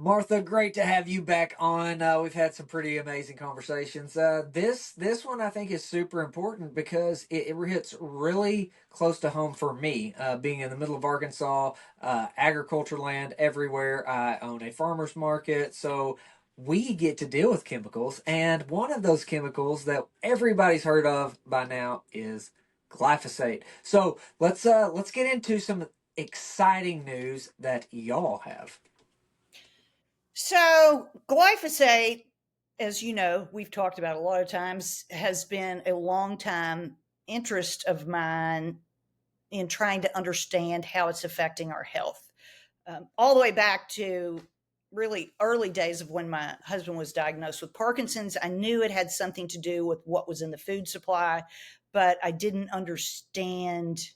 Martha, great to have you back on. We've had some pretty amazing conversations. This one I think is super important because it hits really close to home for me. Being in the middle of Arkansas, agriculture land everywhere. I own a farmer's market, so we get to deal with chemicals. And one of those chemicals that everybody's heard of by now is glyphosate. So let's get into some exciting news that y'all have. So, glyphosate, as you know, we've talked about a lot of times, has been a long time interest of mine in trying to understand how it's affecting our health. All the way back to really early days of when my husband was diagnosed with Parkinson's, I knew it had something to do with what was in the food supply, but I didn't understand.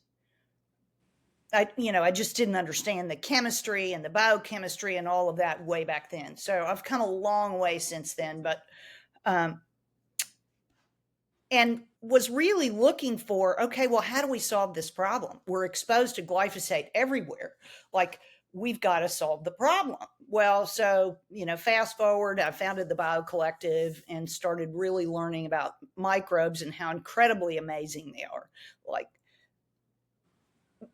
I just didn't understand the chemistry and the biochemistry and all of that way back then. So I've come a long way since then, but um, and was really looking for, okay, well, how do we solve this problem? We're exposed to glyphosate everywhere. Like, we've got to solve the problem. Well, so, fast forward, I founded the BioCollective and started really learning about microbes and how incredibly amazing they are. Like,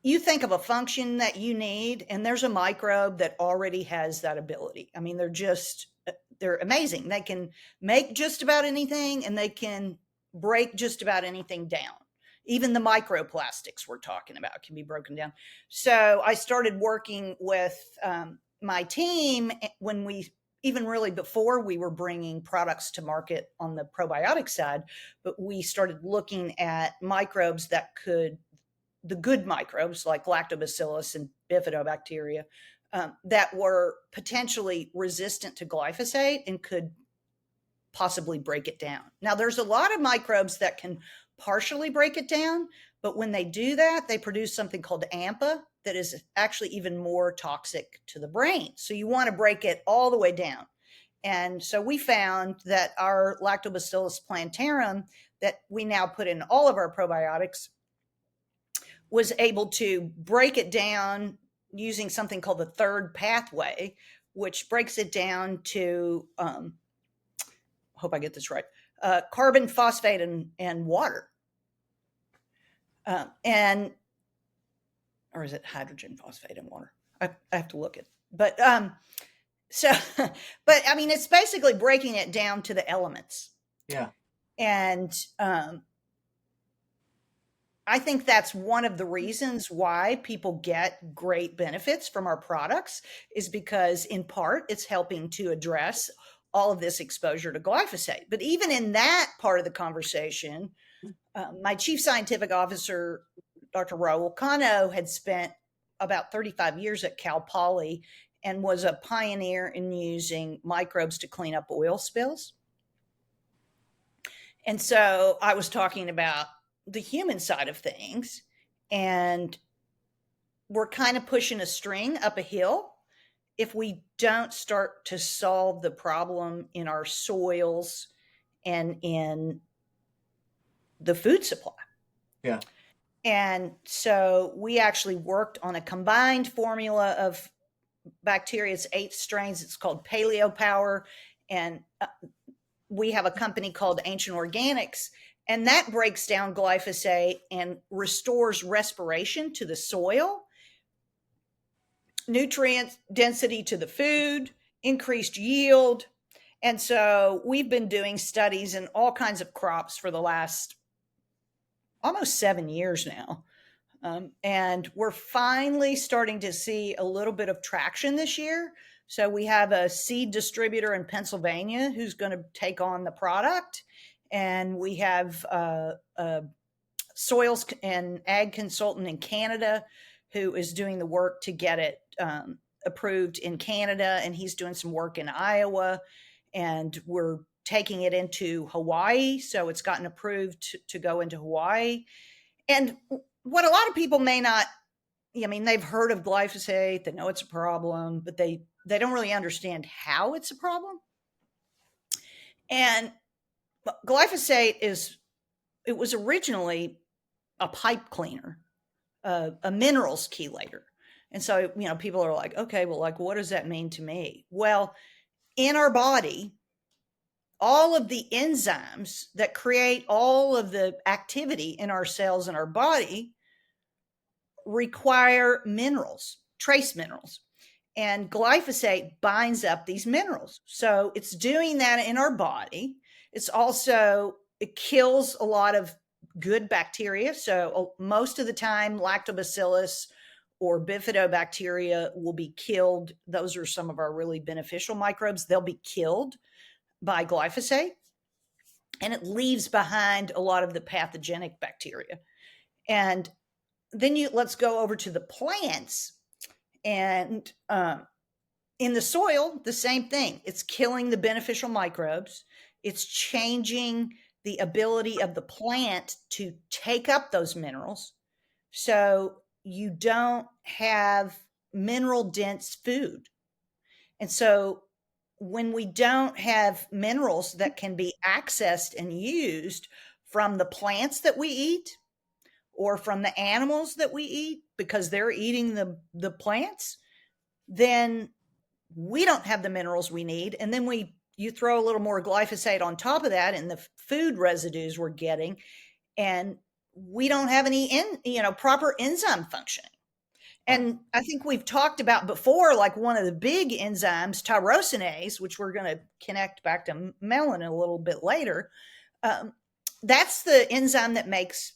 you think of a function that you need, and there's a microbe that already has that ability. I mean, they're amazing. They can make just about anything, and they can break just about anything down. Even the microplastics we're talking about can be broken down. So I started working with my team when we, even really before we were bringing products to market on the probiotic side, but we started looking at microbes that could, the good microbes like lactobacillus and bifidobacteria, that were potentially resistant to glyphosate and could possibly break it down. Now, there's a lot of microbes that can partially break it down, but when they do that, they produce something called AMPA that is actually even more toxic to the brain. So you want to break it all the way down. And so we found that our Lactobacillus plantarum, that we now put in all of our probiotics, was able to break it down using something called the third pathway, which breaks it down to, hope I get this right, carbon, phosphate, and water. And, or is it hydrogen, phosphate, and water? I have to look at, but, so, but I mean, it's basically breaking it down to the elements. Yeah. And, I think that's one of the reasons why people get great benefits from our products, is because in part it's helping to address all of this exposure to glyphosate. But even in that part of the conversation, my chief scientific officer, Dr. Raul Cano, had spent about 35 years at Cal Poly and was a pioneer in using microbes to clean up oil spills. And so I was talking about the human side of things, and we're kind of pushing a string up a hill if we don't start to solve the problem in our soils and in the food supply. Yeah. And so we actually worked on a combined formula of bacteria. It's 8 strains. It's called Paleo Power. And we have a company called Ancient Organics, and that breaks down glyphosate and restores respiration to the soil, nutrient density to the food, increased yield. And so we've been doing studies in all kinds of crops for the last almost 7 years now. And we're finally starting to see a little bit of traction this year. So we have a seed distributor in Pennsylvania who's going to take on the product. And we have a soils and ag consultant in Canada who is doing the work to get it approved in Canada. And he's doing some work in Iowa. And we're taking it into Hawaii. So it's gotten approved to go into Hawaii. And what a lot of people may not, I mean, they've heard of glyphosate, they know it's a problem, but they don't really understand how it's a problem. And glyphosate it was originally a pipe cleaner, a minerals chelator. And so, people are like, okay, well, like, what does that mean to me? Well, in our body, all of the enzymes that create all of the activity in our cells in our body require minerals, trace minerals. And glyphosate binds up these minerals. So it's doing that in our body. It's also, it kills a lot of good bacteria. So most of the time, lactobacillus or bifidobacteria will be killed. Those are some of our really beneficial microbes. They'll be killed by glyphosate, and it leaves behind a lot of the pathogenic bacteria. And then let's go over to the plants. And in the soil, the same thing. It's killing the beneficial microbes. It's changing the ability of the plant to take up those minerals. So you don't have mineral dense food. And so when we don't have minerals that can be accessed and used from the plants that we eat or from the animals that we eat because they're eating the plants, then we don't have the minerals we need. And then you throw a little more glyphosate on top of that and the food residues we're getting, and we don't have any proper enzyme functioning. Right. And I think we've talked about before, like one of the big enzymes, tyrosinase, which we're going to connect back to melanin a little bit later. That's the enzyme that makes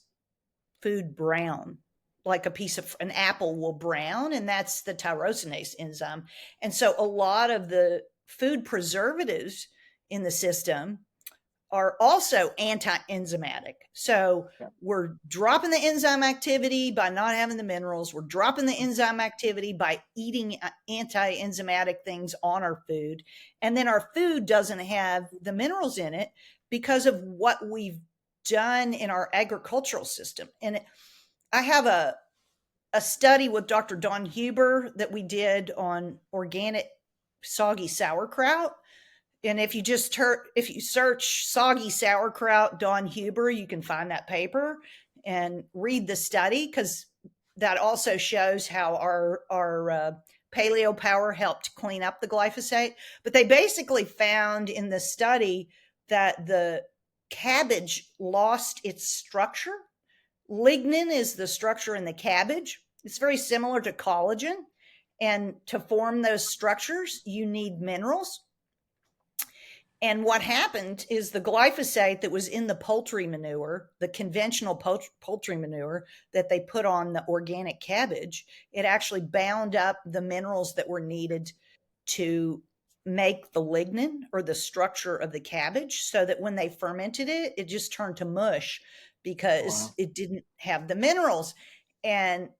food brown, like a piece of an apple will brown, and that's the tyrosinase enzyme. And so a lot of the food preservatives in the system are also anti-enzymatic. So Yeah. we're dropping the enzyme activity by not having the minerals. We're dropping the enzyme activity by eating anti-enzymatic things on our food. And then our food doesn't have the minerals in it because of what we've done in our agricultural system. And I have a study with Dr. Don Huber that we did on organic soggy sauerkraut. And if you search soggy sauerkraut Don Huber, you can find that paper and read the study, because that also shows how our paleo power helped clean up the glyphosate. But they basically found in the study that the cabbage lost its structure. Lignin is the structure in the cabbage. It's very similar to collagen. And to form those structures, you need minerals. And what happened is the glyphosate that was in the poultry manure, the conventional poultry manure that they put on the organic cabbage, it actually bound up the minerals that were needed to make the lignin or the structure of the cabbage, so that when they fermented it, it just turned to mush because Wow. it didn't have the minerals. And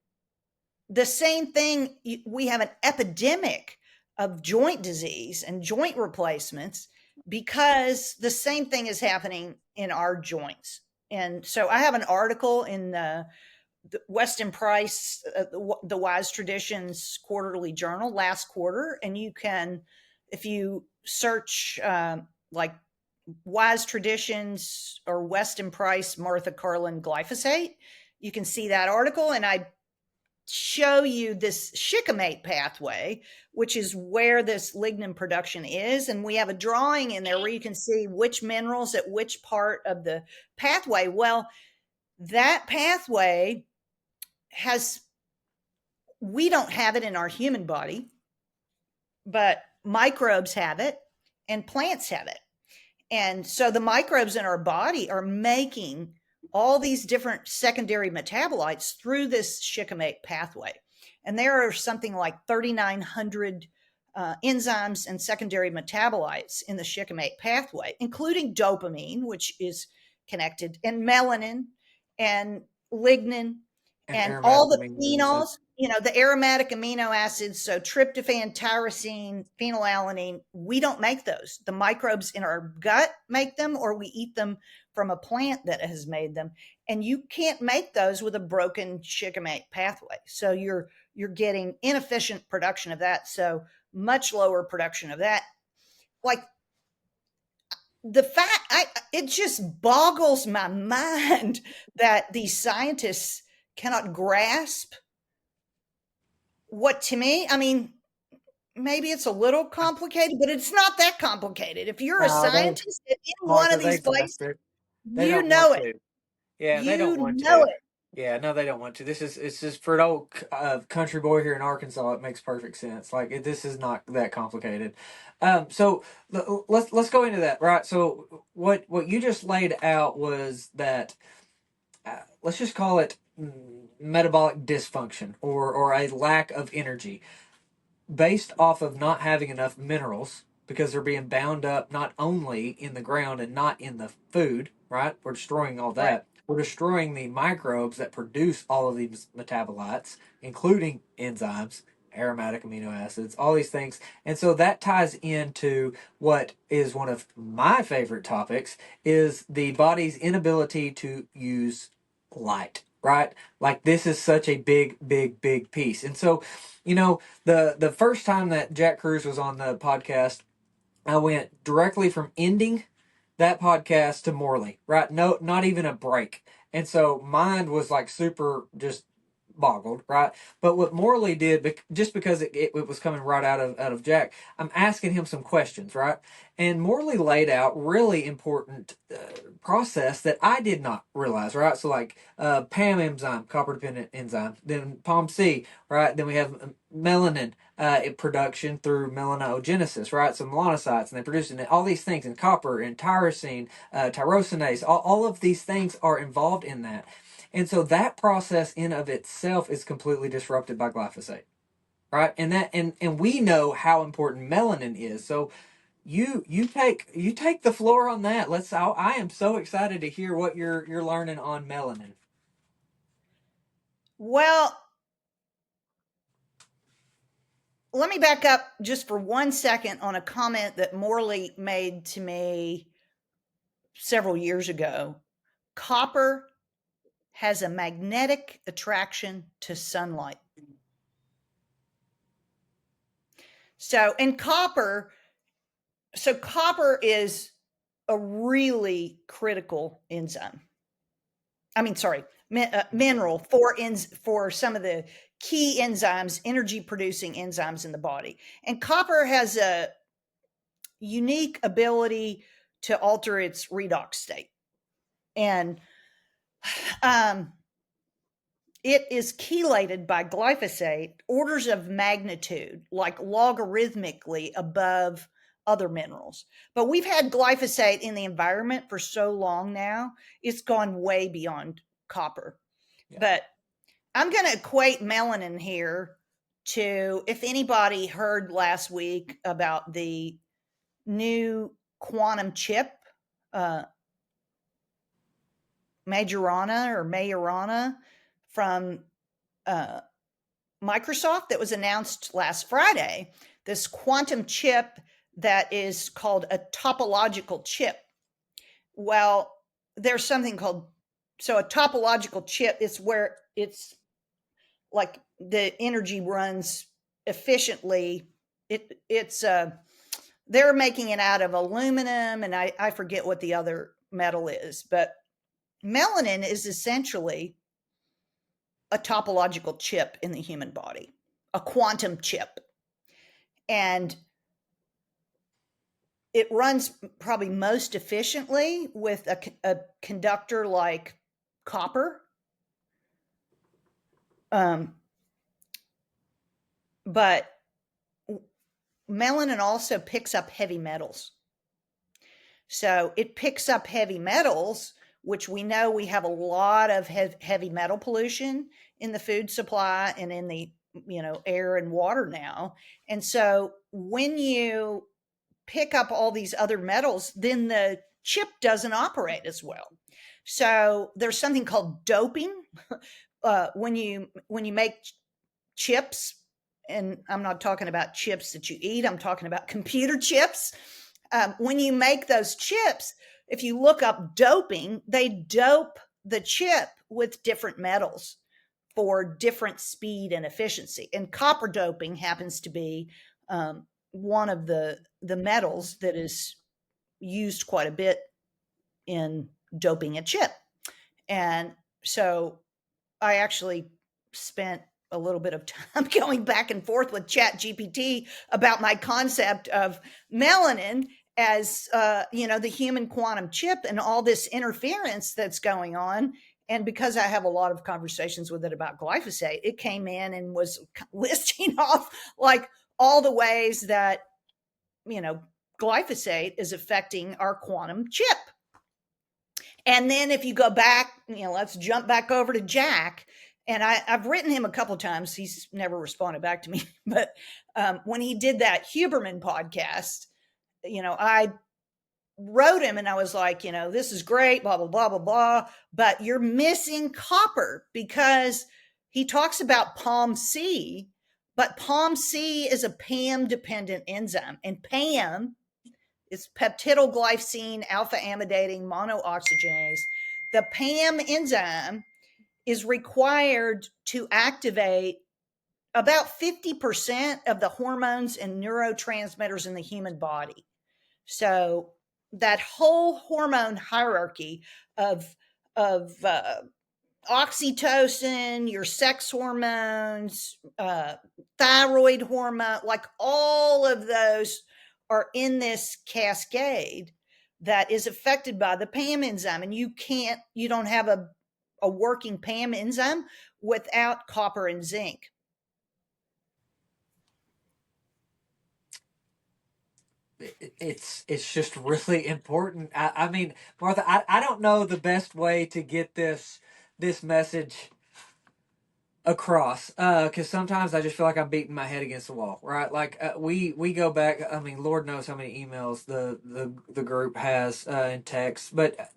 the same thing, we have an epidemic of joint disease and joint replacements because the same thing is happening in our joints. And so I have an article in the Weston Price, the Wise Traditions Quarterly Journal last quarter. And you can, if you search like Wise Traditions or Weston Price, Martha Carlin glyphosate, you can see that article. And I show you this shikimate pathway, which is where this lignin production is. And we have a drawing in there where you can see which minerals at which part of the pathway. Well, that pathway we don't have it in our human body, but microbes have it and plants have it. And so the microbes in our body are making all these different secondary metabolites through this shikimate pathway. And there are something like 3,900 enzymes and secondary metabolites in the shikimate pathway, including dopamine, which is connected, and melanin and lignin And and all aromatic the amino acids. phenols, the aromatic amino acids. So tryptophan, tyrosine, phenylalanine, we don't make those. The microbes in our gut make them, or we eat them from a plant that has made them. And you can't make those with a broken shikimate pathway. So you're getting inefficient production of that. So much lower production of that. Like the fact, it just boggles my mind that these scientists cannot grasp what to me, I mean, maybe it's a little complicated, but it's not that complicated. If you're a No, scientist in one Martha, of they these places, grasp it. They you don't want know it. to. Yeah, they don't You want know to. it. Yeah, no, they don't want to. It's just for an old country boy here in Arkansas. It makes perfect sense. Like this is not that complicated. So let's go into that, right? So what you just laid out was that let's just call it metabolic dysfunction or a lack of energy based off of not having enough minerals because they're being bound up not only in the ground and not in the food, right? We're destroying all Right. that. We're destroying the microbes that produce all of these metabolites, including enzymes, aromatic amino acids, all these things. And so that ties into what is one of my favorite topics is the body's inability to use light, right? Like this is such a big piece. And so, the first time that Jack Cruz was on the podcast, I went directly from ending that podcast to Morley, right? No, not even a break. And so mine was like super just boggled, right? But what Morley did, just because it was coming right out of Jack, I'm asking him some questions, right? And Morley laid out really important process that I did not realize, right? So like PAM enzyme, copper dependent enzyme, then POMC, right? Then we have melanin production through melanogenesis, right? So melanocytes, and they produce all these things, and copper and tyrosine, tyrosinase, all of these things are involved in that. And so that process in of itself is completely disrupted by glyphosate, right? And we know how important melanin is. So you take the floor on that. I am so excited to hear what you're learning on melanin. Well, let me back up just for 1 second on a comment that Morley made to me several years ago. Copper has a magnetic attraction to sunlight. So copper is a really critical enzyme. I mean, sorry, mineral for some of the key enzymes, energy producing enzymes in the body. And copper has a unique ability to alter its redox state. And um, it is chelated by glyphosate orders of magnitude, like logarithmically above other minerals. But we've had glyphosate in the environment for so long now, it's gone way beyond copper. Yeah. But I'm going to equate melanin here to, if anybody heard last week about the new quantum chip, uh, Majorana from uh, Microsoft that was announced last Friday, this quantum chip that is called a topological chip. Well, there's something called, so a topological chip is where it's like the energy runs efficiently. It's they're making it out of aluminum, and I forget what the other metal is, but melanin is essentially a topological chip in the human body, a quantum chip. And it runs probably most efficiently with a conductor like copper. Um, but melanin also picks up heavy metals. So it picks up heavy metals, which we know we have a lot of heavy metal pollution in the food supply and in the air and water now. And so when you pick up all these other metals, then the chip doesn't operate as well. So there's something called doping when you make chips, and I'm not talking about chips that you eat. I'm talking about computer chips. When you make those chips, if you look up doping, they dope the chip with different metals for different speed and efficiency. And copper doping happens to be one of the metals that is used quite a bit in doping a chip. And so I actually spent a little bit of time going back and forth with Chat GPT about my concept of melanin as the human quantum chip and all this interference that's going on. And because I have a lot of conversations with it about glyphosate, it came in and was listing off like all the ways that glyphosate is affecting our quantum chip. And then if you go back, let's jump back over to Jack. And I've written him a couple times. He's never responded back to me. But when he did that Huberman podcast, I wrote him and I was like, this is great, blah, blah, blah, blah, blah. But you're missing copper because he talks about POMC, but POMC is a PAM dependent enzyme. And PAM is peptidoglycine alpha amidating monooxygenase. The PAM enzyme is required to activate about 50% of the hormones and neurotransmitters in the human body. So that whole hormone hierarchy of oxytocin, your sex hormones, thyroid hormone, like all of those are in this cascade that is affected by the PAM enzyme. And you don't have a working PAM enzyme without copper and zinc. It's just really important. I mean, Martha, I don't know the best way to get this message across, because sometimes I just feel like I'm beating my head against the wall, right? Like we go back. I mean, Lord knows how many emails the group has in text, but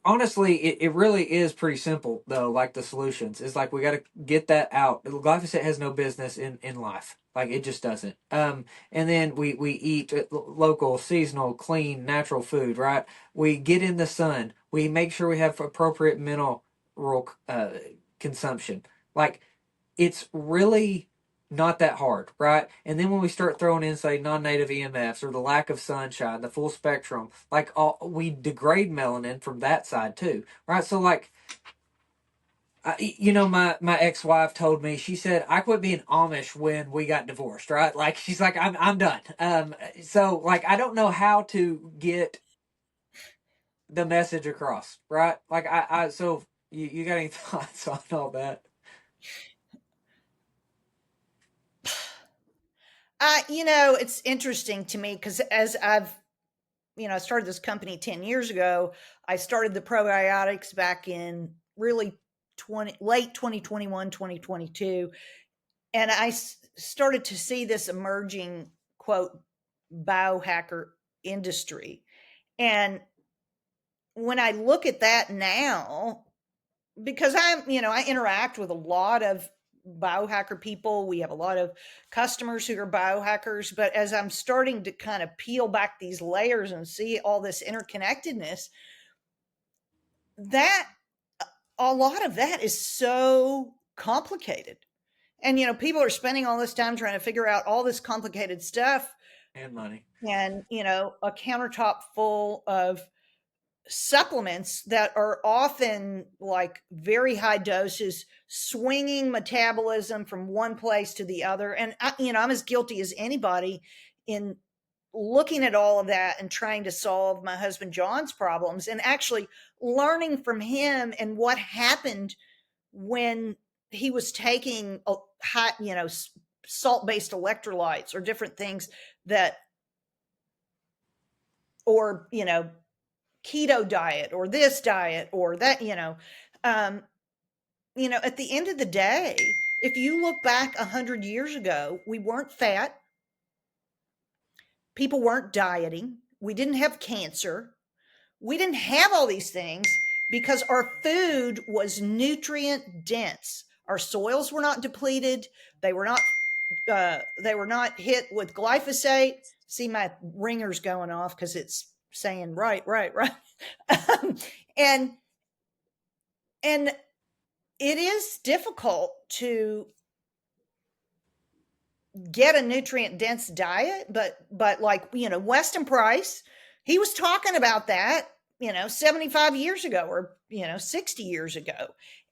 honestly, it really is pretty simple though. Like the solutions is like we got to get that out. Glyphosate has no business in life. Like it just doesn't. And then we eat local, seasonal, clean, natural food. Right. We get in the sun. We make sure we have appropriate mineral consumption. Like it's really not that hard, right? And then when we start throwing in, say, non-native EMFs or the lack of sunshine, the full spectrum, like we degrade melanin from that side too, right? So like, my ex-wife told me, she said I quit being Amish when we got divorced, right? Like she's like, I'm done. So like I don't know how to get the message across, right? Like so you got any thoughts on all that? It's interesting to me because as I started this company 10 years ago. I started the probiotics back in really late 2021, 2022. And I started to see this emerging, quote, biohacker industry. And when I look at that now, because I interact with a lot of biohacker people. We have a lot of customers who are biohackers, but as I'm starting to kind of peel back these layers and see all this interconnectedness, that a lot of that is so complicated. And people are spending all this time trying to figure out all this complicated stuff, And money. and a countertop full of supplements that are often like very high doses, swinging metabolism from one place to the other. And I'm as guilty as anybody in looking at all of that and trying to solve my husband John's problems and actually learning from him and what happened when he was taking a high, salt-based electrolytes or different things that, or keto diet or this diet or that, at the end of the day, if you look back 100 years ago, we weren't fat, people weren't dieting, we didn't have cancer, we didn't have all these things because our food was nutrient dense. Our soils were not depleted. They were not hit with glyphosate. See, my ringer's going off because it's saying right, right, right. and and it is difficult to get a nutrient dense diet, but like Weston Price, he was talking about that 75 years ago or 60 years ago.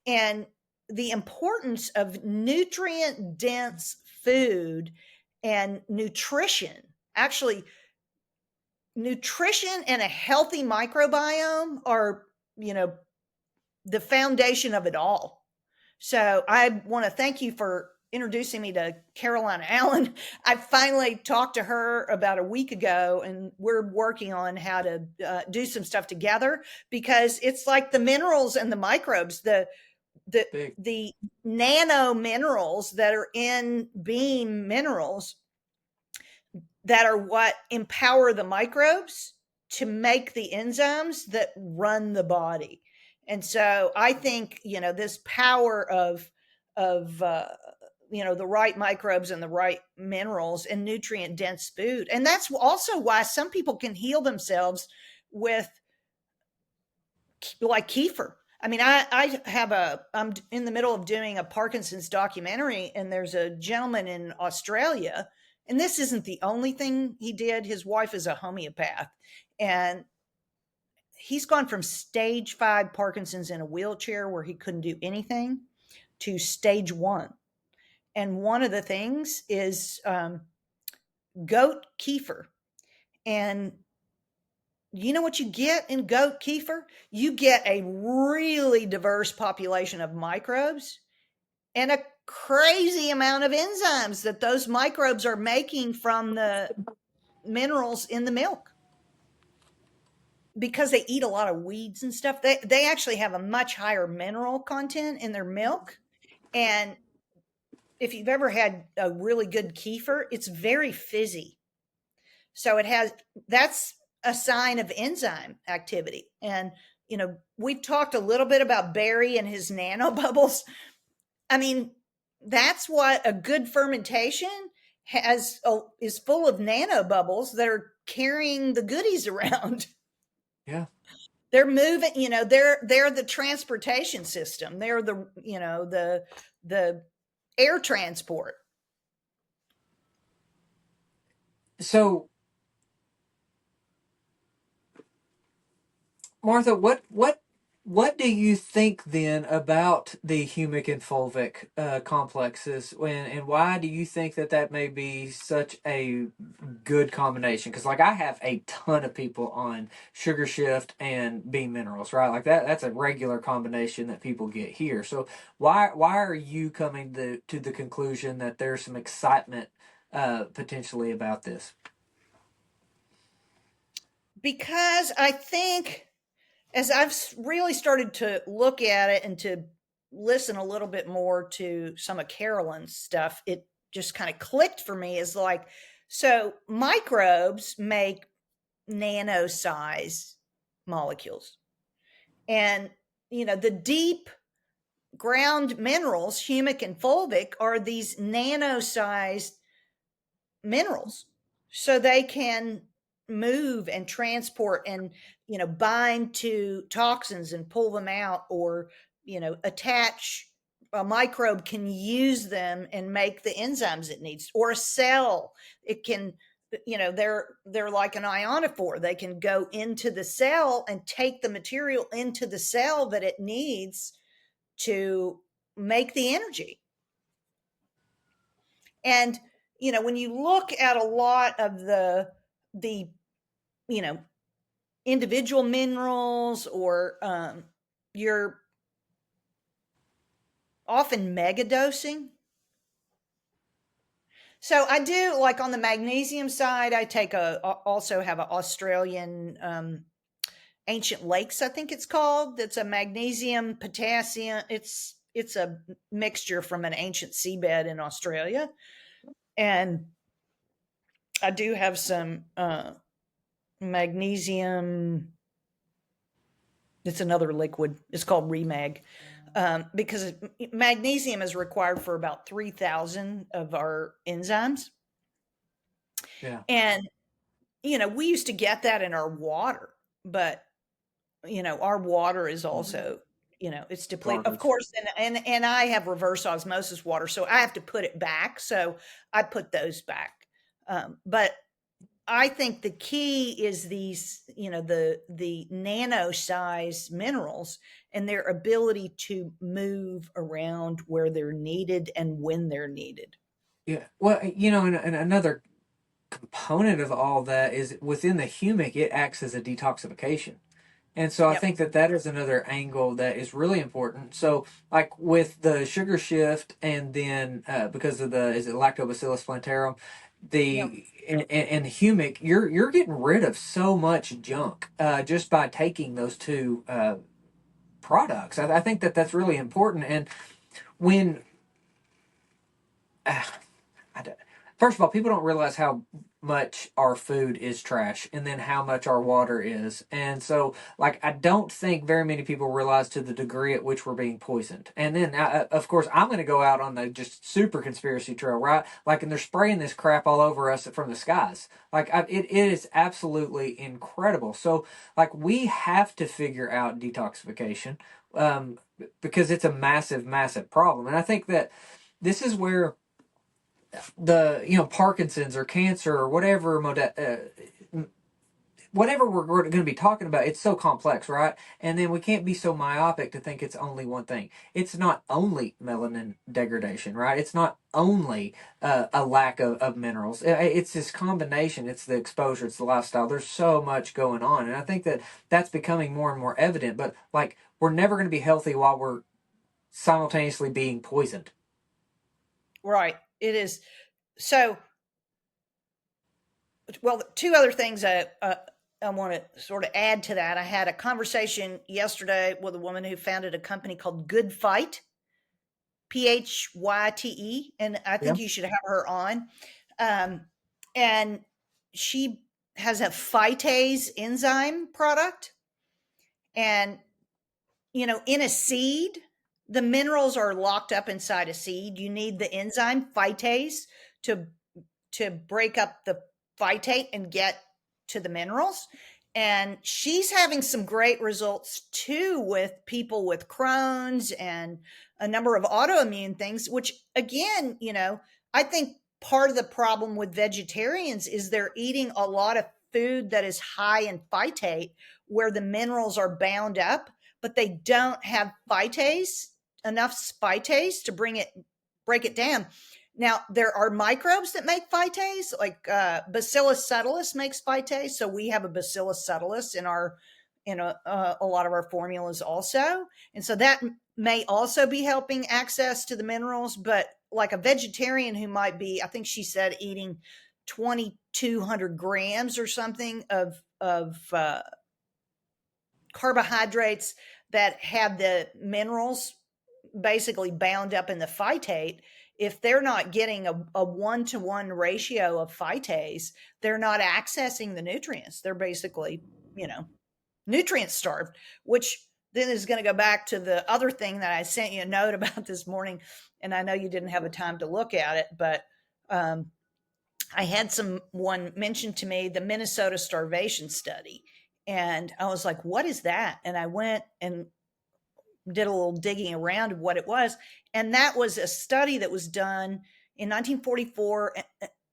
And the importance of nutrient dense food and nutrition. Actually, nutrition and a healthy microbiome are, you know, the foundation of it all. So I want to thank you for introducing me to Caroline Allen. I finally talked to her about a week ago, and we're working on how to do some stuff together, because it's like the minerals and the microbes, the Big. the nano minerals that are in bean minerals that are what empower the microbes to make the enzymes that run the body. And so I think, you know, this power of you know, the right microbes and the right minerals and nutrient dense food. And that's also why some people can heal themselves with, like, kefir. I mean, I'm in the middle of doing a Parkinson's documentary, and there's a gentleman in Australia, and this isn't the only thing he did. His wife is a homeopath, and he's gone from stage 5 Parkinson's in a wheelchair where he couldn't do anything to stage 1. And one of the things is goat kefir. And you know what you get in goat kefir? You get a really diverse population of microbes and a crazy amount of enzymes that those microbes are making from the minerals in the milk, because they eat a lot of weeds and stuff. They actually have a much higher mineral content in their milk. And if you've ever had a really good kefir, it's very fizzy. So it has, that's a sign of enzyme activity. And, you know, we've talked a little bit about Barry and his nanobubbles. I mean, that's what a good fermentation has, is full of nanobubbles that are carrying the goodies around. Yeah. They're moving, you know, they're the transportation system. They're the, you know, the air transport. So, Martha, what do you think then about the humic and fulvic complexes, and why do you think that that may be such a good combination? Because like I have a ton of people on sugar shift and bean minerals, right? Like that's a regular combination that people get here. So why are you coming to the conclusion that there's some excitement potentially about this? Because I think, as I've really started to look at it and to listen a little bit more to some of Carolyn's stuff, it just kind of clicked for me as like, so microbes make nano size molecules. And, you know, the deep ground minerals, humic and fulvic, are these nano sized minerals, so they can move and transport and, you know, bind to toxins and pull them out, or, you know, attach. A microbe can use them and make the enzymes it needs, or a cell, it can, you know, they're like an ionophore. They can go into the cell and take the material into the cell that it needs to make the energy. And, you know, when you look at a lot of the, you know, individual minerals, or you're often mega dosing. So I do, like, on the magnesium side, I take also have an Australian ancient lakes, I think it's called. That's a magnesium potassium. It's a mixture from an ancient seabed in Australia. And I do have some magnesium. It's another liquid. It's called Remag, because magnesium is required for about 3,000 of our enzymes. Yeah. And, you know, we used to get that in our water, but, you know, our water is also, you know, it's depleted, of Garbage. course. And I have reverse osmosis water, so I have to put it back. So I put those back. But I think the key is these, the nano size minerals and their ability to move around where they're needed and when they're needed. Yeah. Well, and another component of all that is within the humic, it acts as a detoxification. And so I Yep. think that that is another angle that is really important. So, like with the sugar shift, and then because of the is it Lactobacillus plantarum, Yep. and the humic, you're getting rid of so much junk just by taking those two products. I think that that's really important. And when uh, I don't, first of all, people don't realize how much our food is trash and then how much our water is. And so, like, I don't think very many people realize to the degree at which we're being poisoned. And then, of course, I'm going to go out on the just super conspiracy trail, right? Like, and they're spraying this crap all over us from the skies. Like, it is absolutely incredible. So, like, we have to figure out detoxification um, because it's a massive, massive problem. And I think that this is where the Parkinson's or cancer or whatever we're going to be talking about, it's so complex, right? And then we can't be so myopic to think it's only one thing. It's not only melanin degradation, right? It's not only a lack of minerals. It's this combination. It's the exposure. It's the lifestyle. There's so much going on, and I think that that's becoming more and more evident. But like, we're never going to be healthy while we're simultaneously being poisoned. Right. It is. So, well, two other things I want to sort of add to that. I had a conversation yesterday with a woman who founded a company called Good Fight, Phyte, and I Yeah. think you should have her on. Um, and she has a phytase enzyme product, and in a seed, the minerals are locked up inside a seed. You need the enzyme phytase to break up the phytate and get to the minerals. And she's having some great results too with people with Crohn's and a number of autoimmune things, which again, I think part of the problem with vegetarians is they're eating a lot of food that is high in phytate where the minerals are bound up, but they don't have phytase, enough phytase to break it down. Now, there are microbes that make phytase, like Bacillus subtilis makes phytase. So we have a Bacillus subtilis in a lot of our formulas also, and so that may also be helping access to the minerals. But like a vegetarian who might be, I think she said, eating 2,200 grams or something of carbohydrates that have the minerals basically bound up in the phytate. If they're not getting a 1-to-1 ratio of phytase, they're not accessing the nutrients. They're basically, nutrient starved, which then is going to go back to the other thing that I sent you a note about this morning. And I know you didn't have a time to look at it, but um, I had someone mention to me the Minnesota starvation study. And I was like, what is that? And I went and did a little digging around of what it was. And that was a study that was done in 1944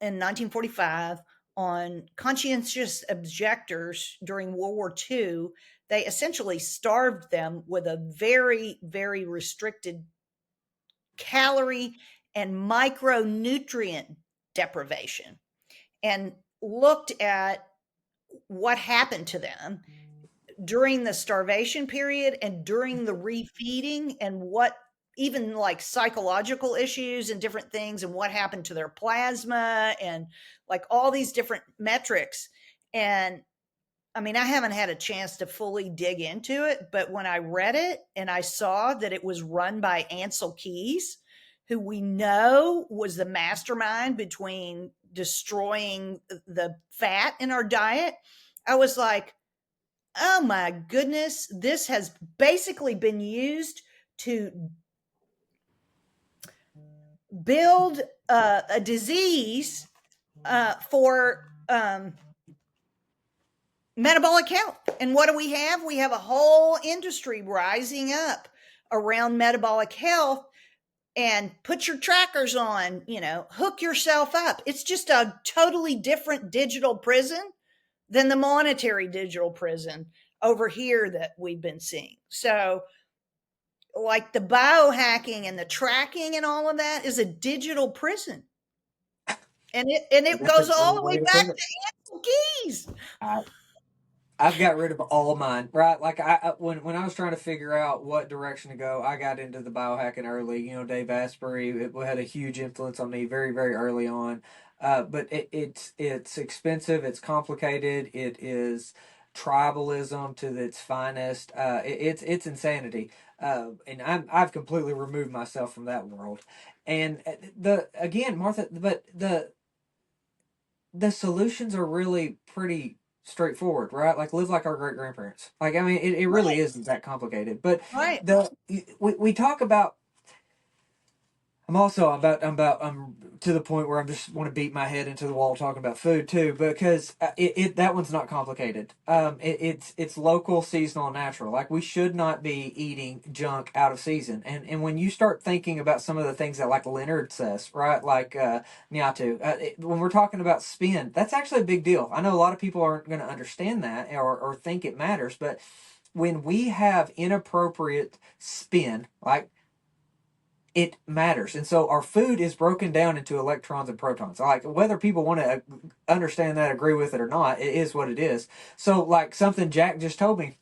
and 1945 on conscientious objectors during World War II. They essentially starved them with a very, very restricted calorie and micronutrient deprivation and looked at what happened to them during the starvation period and during the refeeding, and what even like psychological issues and different things and what happened to their plasma and like all these different metrics. And I mean, I haven't had a chance to fully dig into it, but when I read it and I saw that it was run by Ansel Keys, who we know was the mastermind between destroying the fat in our diet, I was like, oh my goodness, this has basically been used to build a disease for metabolic health. And what do we have? We have a whole industry rising up around metabolic health and put your trackers on, hook yourself up. It's just a totally different digital prison than the monetary digital prison over here that we've been seeing. So, like the biohacking and the tracking and all of that is a digital prison. And it That's a goes all great the way way to back put it. to Ansel Keys. I've got rid of all of mine, right? Like when I was trying to figure out what direction to go, I got into the biohacking early. You know, Dave Asprey it had a huge influence on me very very early on. But it's expensive, it's complicated, it is tribalism to its finest. It's insanity. And I've completely removed myself from that world. And the again, Martha, but the solutions are really pretty straightforward, right? Like live like our great grandparents. Like I mean, it really Right, isn't that complicated. But right. the we talk about. I'm to the point where I just want to beat my head into the wall talking about food too, because that one's not complicated. It's local, seasonal, and natural. Like we should not be eating junk out of season. And when you start thinking about some of the things that like Leonard says, right? Like Nyatu, when we're talking about spin, that's actually a big deal. I know a lot of people aren't going to understand that or think it matters, but when we have inappropriate spin, like it matters. And so our food is broken down into electrons and protons. Like whether people want to understand that, agree with it or not, it is what it is. So like something Jack just told me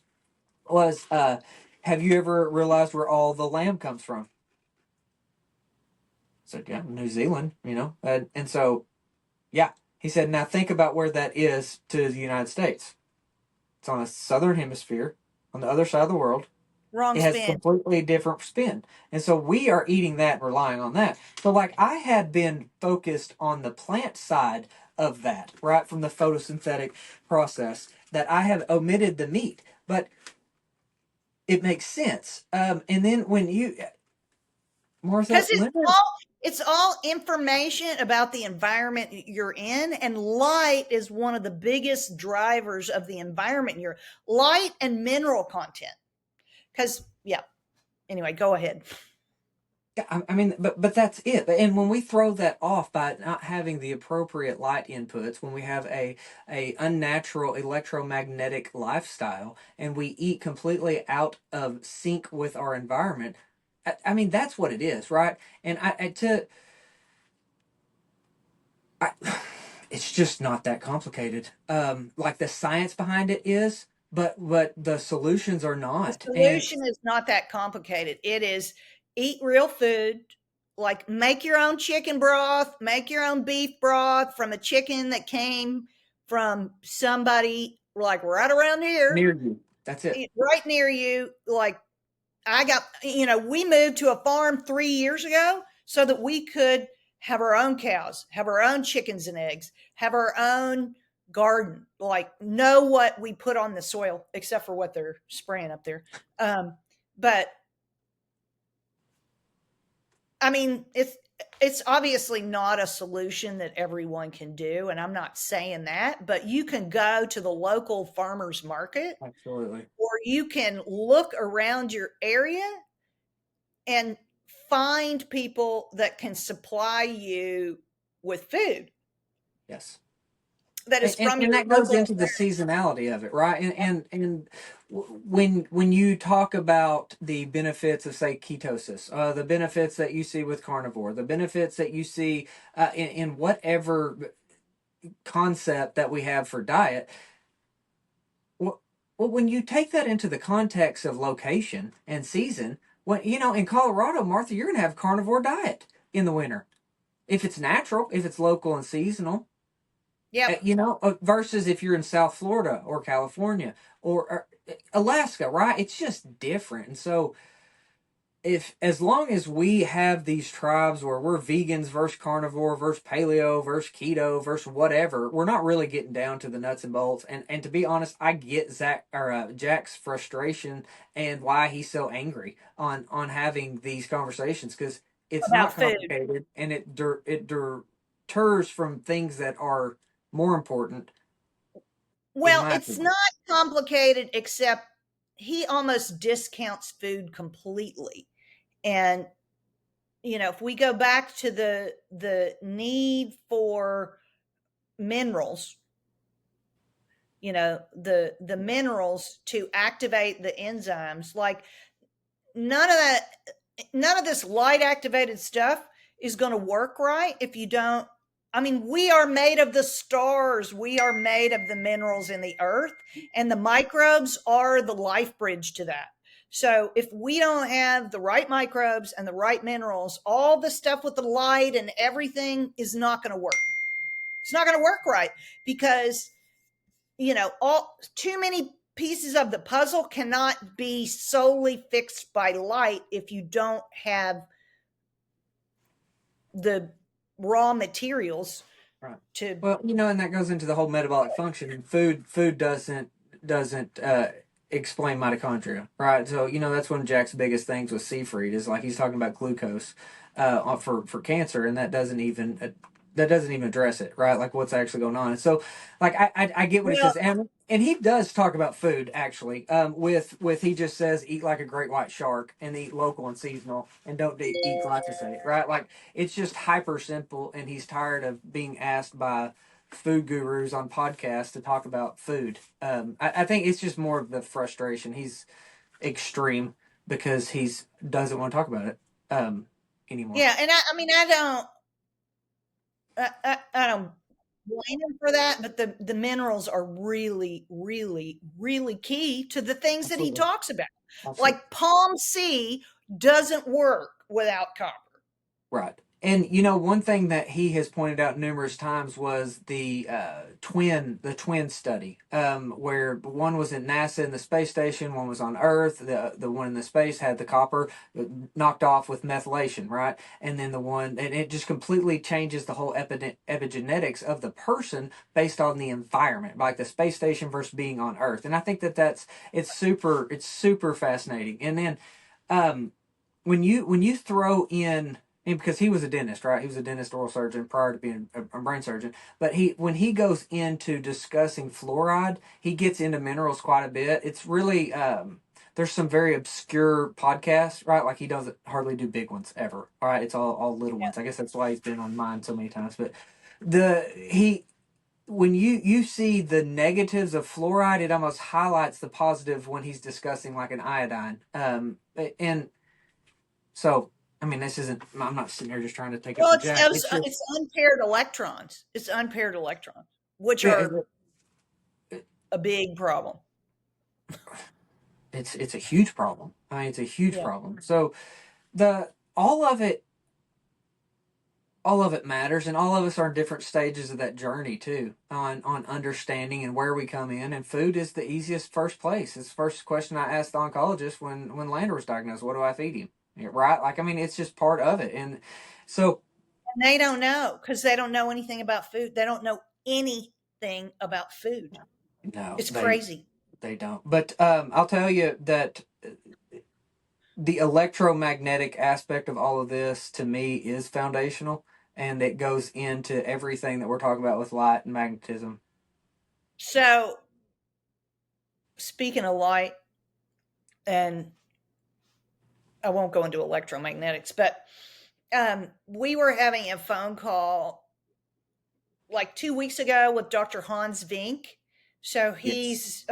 was, have you ever realized where all the lamb comes from? I said, yeah, New Zealand, you know. And so, yeah, he said, now think about where that is to the United States. It's on the southern hemisphere, on the other side of the world. Wrong It has a spin. completely different spin. And so we are eating that and relying on that. So, like, I had been focused on the plant side of that, right, from the photosynthetic process, that I have omitted the meat. But it makes sense. And then when you, Martha, Because it's all information about the environment you're in, and light is one of the biggest drivers of the environment you're light and mineral content. Because yeah, anyway, go ahead. yeah, I mean, but that's it. And when we throw that off by not having the appropriate light inputs, when we have a unnatural electromagnetic lifestyle, and we eat completely out of sync with our environment, I mean that's what it is, right? And I, it's just not that complicated. Like the science behind it is, but the solutions are The not. And solution is not that complicated. It is eat real food, like make your own chicken broth, make your own beef broth from a chicken that came from somebody like right around here, near you, that's it. right near you. Like we moved to a farm 3 years ago so that we could have our own cows, have our own chickens and eggs, have our own garden, like know what we put on the soil, except for what they're spraying up there. But I mean, it's obviously not a solution that everyone can do, and I'm not saying that, but you can go to the local farmers market, Absolutely. or you can look around your area and find people that can supply you with food Yes. that is and, from and your that goes local into the environment. seasonality of it, right? When you talk about the benefits of say ketosis, the benefits that you see with carnivore, the benefits that you see in whatever concept that we have for diet, well, when you take that into the context of location and season, when you know in Colorado, Martha, you're gonna have carnivore diet in the winter if it's natural, if it's local and seasonal. Yep. Versus if you're in South Florida or California or Alaska, right? It's just different. And so, if as long as we have these tribes where we're vegans versus carnivore versus paleo versus keto versus whatever, we're not really getting down to the nuts and bolts. And to be honest, I get Jack's frustration and why he's so angry on having these conversations because it's not About food. complicated and it deters from things that are more important, in Well, my it's opinion. not complicated, except he almost discounts food completely. And if we go back to the need for minerals, the minerals to activate the enzymes, like none of that none of this light activated stuff is going to work right if you don't. I mean, we are made of the stars, we are made of the minerals in the earth, and the microbes are the life bridge to that. So if we don't have the right microbes and the right minerals, all the stuff with the light and everything is not going to work. It's not going to work right, because all too many pieces of the puzzle cannot be solely fixed by light if you don't have the raw materials Right. to. Well, and that goes into the whole metabolic function, and food doesn't explain mitochondria, right? So that's one of Jack's biggest things with Seafried is like he's talking about glucose for cancer, and that doesn't even address it, right? Like what's actually going on. And so, like I get what he Well, says, and he does talk about food actually. With he just says eat like a great white shark and eat local and seasonal and don't eat glyphosate, right? Like it's just hyper simple, and he's tired of being asked by food gurus on podcasts to talk about food. I think it's just more of the frustration. He's extreme because he's doesn't want to talk about it anymore. yeah, and I mean, I don't blame him for that, but the minerals are really, really, really key to the things that he Absolutely, talks about. absolutely. Like Palm C doesn't work without copper. Right. And one thing that he has pointed out numerous times was the twin study, where one was in NASA in the space station, one was on Earth. The one in the space had the copper knocked off with methylation, right? And then and it just completely changes the whole epigenetics of the person based on the environment, like the space station versus being on Earth. And I think it's super fascinating. And then, um, when you throw in, and because he was a dentist, right? He was a dentist, oral surgeon prior to being a brain surgeon. But when he goes into discussing fluoride, he gets into minerals quite a bit. It's really there's some very obscure podcasts, right? Like he doesn't hardly do big ones ever. All right, it's all little ones. I guess that's why he's been on mine so many times. But the he when you see the negatives of fluoride, it almost highlights the positive when he's discussing like an iodine. And so, I mean, this isn't. I'm not sitting here just trying to take up Well, for it's Jack. it's, It's just, it's unpaired electrons. It's unpaired electrons, which yeah, are a big problem. it's a huge problem. I mean, it's a huge Yeah. problem. So the all of it, all of it matters, and all of us are in different stages of that journey too, on understanding and where we come in. And food is the easiest first place. It's the first question I asked the oncologist when Lander was diagnosed. What do I feed him? Yeah, right? Like, I mean, it's just part of it. And so, And they don't know because they don't know anything about food. They don't know anything about food. no, It's they crazy. they don't. But I'll tell you that the electromagnetic aspect of all of this to me is foundational, and it goes into everything that we're talking about with light and magnetism. So, speaking of light, and I won't go into electromagnetics, but we were having a phone call like 2 weeks ago with Dr. Hans Vink. So Yes. he's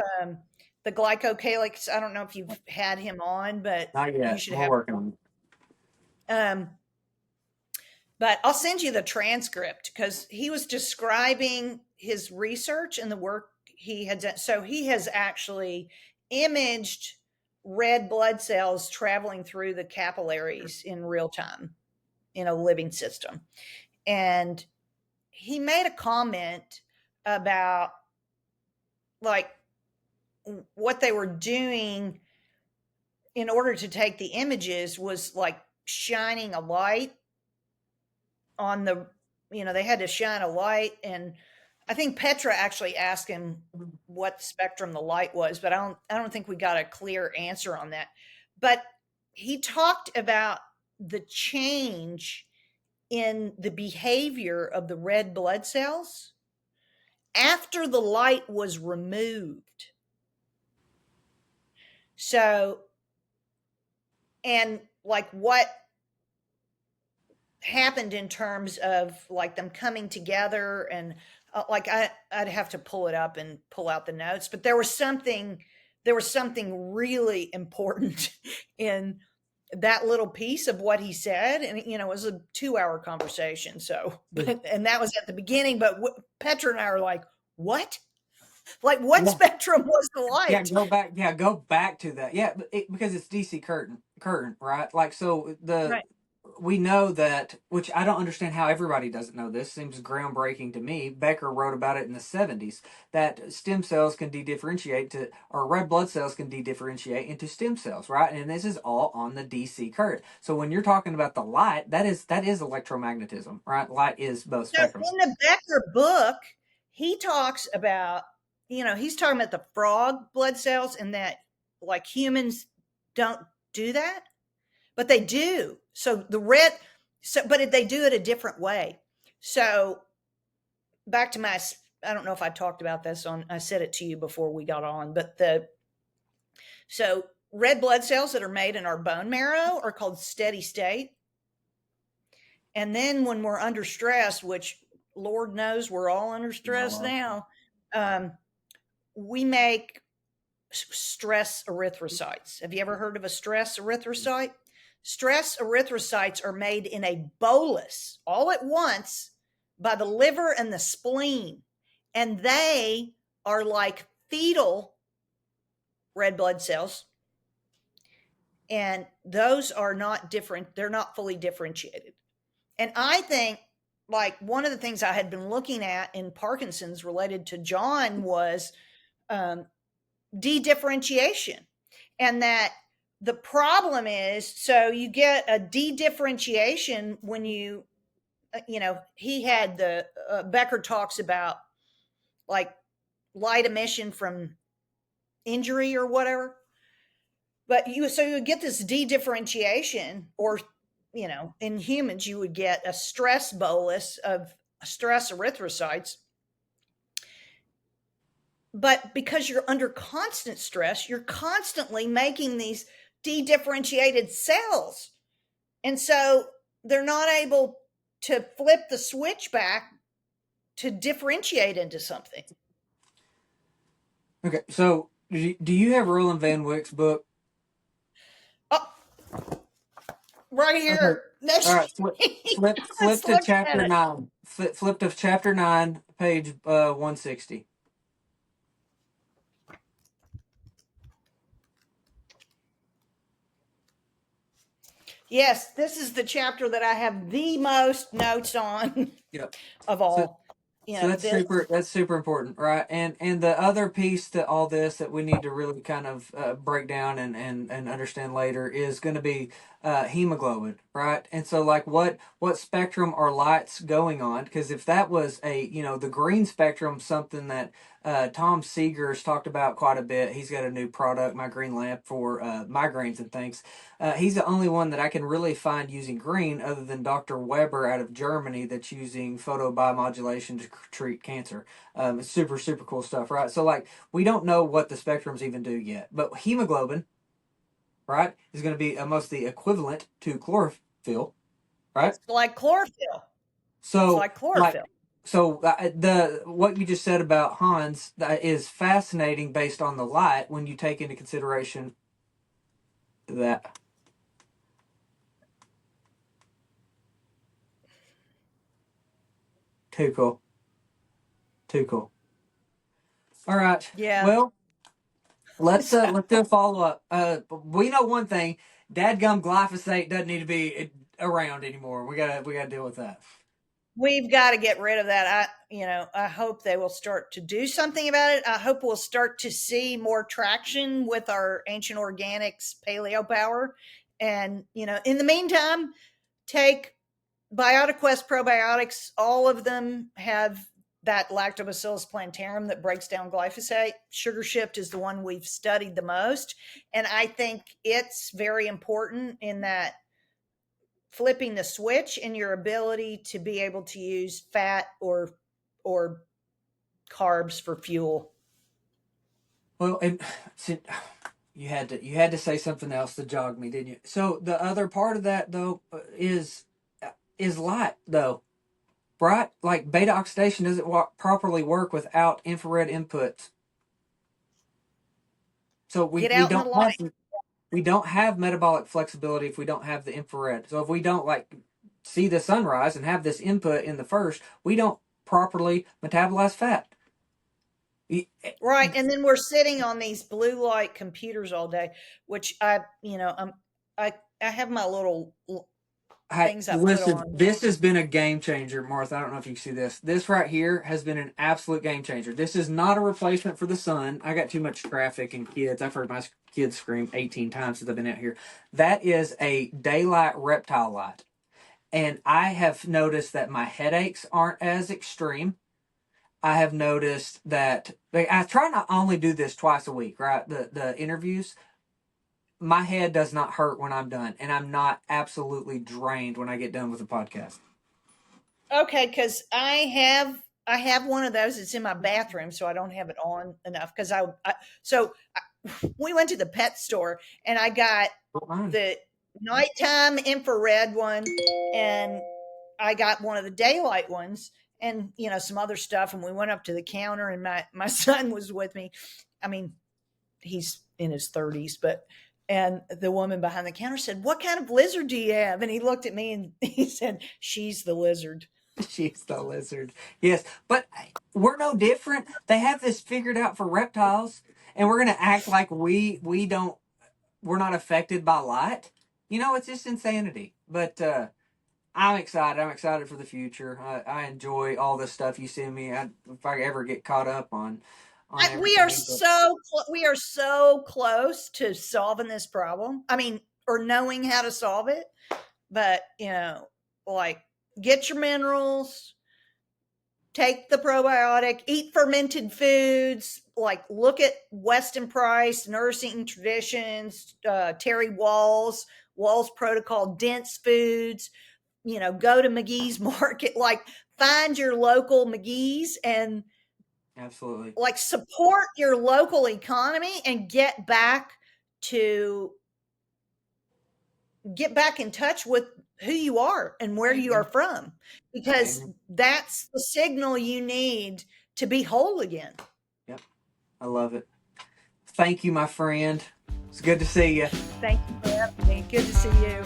the glycocalyx. I don't know if you've had him on, but Not you yet. should We're have. working on Um, but I'll send you the transcript because he was describing his research and the work he had done. So he has actually imaged red blood cells traveling through the capillaries in real time in a living system. And he made a comment about like what they were doing in order to take the images was like shining a light on the, they had to shine a light. And I think Petra actually asked him it. what spectrum the light was, but I don't think we got a clear answer on that. But he talked about the change in the behavior of the red blood cells after the light was removed. So, and like happened in terms of like them coming together and like I'd have to pull it up and pull out the notes, but there was something really important in that little piece of what he said, and it was a 2-hour conversation. So, but and that was at the beginning. But Petra and I are like, what? Like, what Yeah. spectrum was the Yeah, light? go back. Yeah, go back to that. Yeah, because it's DC current, right? Like, so Right. we know that, which I don't understand how everybody doesn't know this. Seems groundbreaking to me. Becker wrote about it in the 70s that stem cells can dedifferentiate to, or red blood cells can dedifferentiate into stem cells, right? And this is all on the DC current. So when you're talking about the light, that is electromagnetism, right? Light is both So spectrum. in the Becker book, he talks about, he's talking about the frog blood cells and that like humans don't do that, but they do. So but they do it a different way. So back to I don't know if I talked about this I said it to you before we got on, but so red blood cells that are made in our bone marrow are called steady state. And then when we're under stress, which Lord knows we're all under stress now, um, we make stress erythrocytes. Have you ever heard of a stress erythrocyte? Stress erythrocytes are made in a bolus all at once by the liver and the spleen. And they are like fetal red blood cells. And those are not different, they're not fully differentiated. And I think like one of the things I had been looking at in Parkinson's related to John was um, de-differentiation, and that the problem is so you get a de-differentiation when he had the Becker talks about like light emission from injury or whatever, but you get this de-differentiation, or in humans you would get a stress bolus of stress erythrocytes, but because you're under constant stress you're constantly making these de-differentiated cells, and so they're not able to flip the switch back to differentiate into something. Okay, so do you have Roland Van Wyck's book? Oh, right Okay. here All next right. to me. Flip Let's to look at chapter it. 9. Flip to chapter 9, page 160. Yes, this is the chapter that I have the most notes on Yep. of So all. So that's This. super important, right? And the other piece to all this that we need to really kind of break down and understand later is going to be hemoglobin, right? And so like what spectrum are lights going on? Because if that was the green spectrum, something that Tom Seeger's talked about quite a bit. He's got a new product, My Green Lamp, for migraines and things. He's the only one that I can really find using green, other than Dr. Weber out of Germany, that's using photobiomodulation to treat cancer. It's super cool stuff, right? So like we don't know what the spectrums even do yet, but hemoglobin, right, is going to be almost the equivalent to chlorophyll, right? It's like chlorophyll. It's So like like chlorophyll. the what you just said about Hans is fascinating based on the light when you take into consideration that. Too cool. Too cool. All right. Yeah. Well, let's So let's do a follow up. We know one thing: dadgum glyphosate doesn't need to be around anymore. We gotta deal with that. we've got to get rid of that. I hope they will start to do something about it. I hope we'll start to see more traction with our ancient organics paleo power. And, in the meantime, take BioTiquest probiotics. All of them have that lactobacillus plantarum that breaks down glyphosate. Sugar Shift is the one we've studied the most. And I think it's very important in that flipping the switch in your ability to be able to use fat or carbs for fuel. Well, and you had to say something else to jog me, didn't you? So the other part of that though is is light, though, right? Like beta oxidation doesn't properly work without infrared inputs. So Get we out in the don't light. have we don't have metabolic flexibility if we don't have the infrared. So if we don't like see the sunrise and have this input in the first, we don't properly metabolize fat. Right. And then we're sitting on these blue light computers all day, which I have my little Hey, things I put listen, on. this has been a game changer, Martha. I don't know if you see this. This right here has been an absolute game changer. This is not a replacement for the sun. I got too much traffic and kids. I've heard my kids scream 18 times since I've been out here. That is a daylight reptile light. And I have noticed that my headaches aren't as extreme. I have noticed that I try not only do this twice a week, right? The interviews. My head does not hurt when I'm done, and I'm not absolutely drained when I get done with the podcast. Okay, because I have one of those. It's in my bathroom, so I don't have it on enough. Because we went to the pet store and I got Fine. the nighttime infrared one, and I got one of the daylight ones, and some other stuff. And we went up to the counter, and my son was with me. I mean, he's in his 30s, but and the woman behind the counter said, "What kind of lizard do you have?" And he looked at me and he said, "She's the lizard." She's the lizard. Yes, but we're no different. They have this figured out for reptiles, and we're gonna act like we don't we're not affected by light. It's just insanity. But I'm excited. I'm excited for the future. I enjoy all the stuff you send me. If I ever get caught up on We are everything, but we are so close to solving this problem. I mean, or knowing how to solve it. But like, get your minerals, take the probiotic, eat fermented foods, like look at Weston Price, Nursing Traditions, Terry Wall's protocol, dense foods, go to McGee's Market, like find your local McGee's and absolutely. like support your local economy and to get back in touch with who you are and where you are Amen. from, because Amen. that's the signal you need to be whole again. Yep. I love it. Thank you, my friend. It's good to see you. Thank you for having me. Good to see you.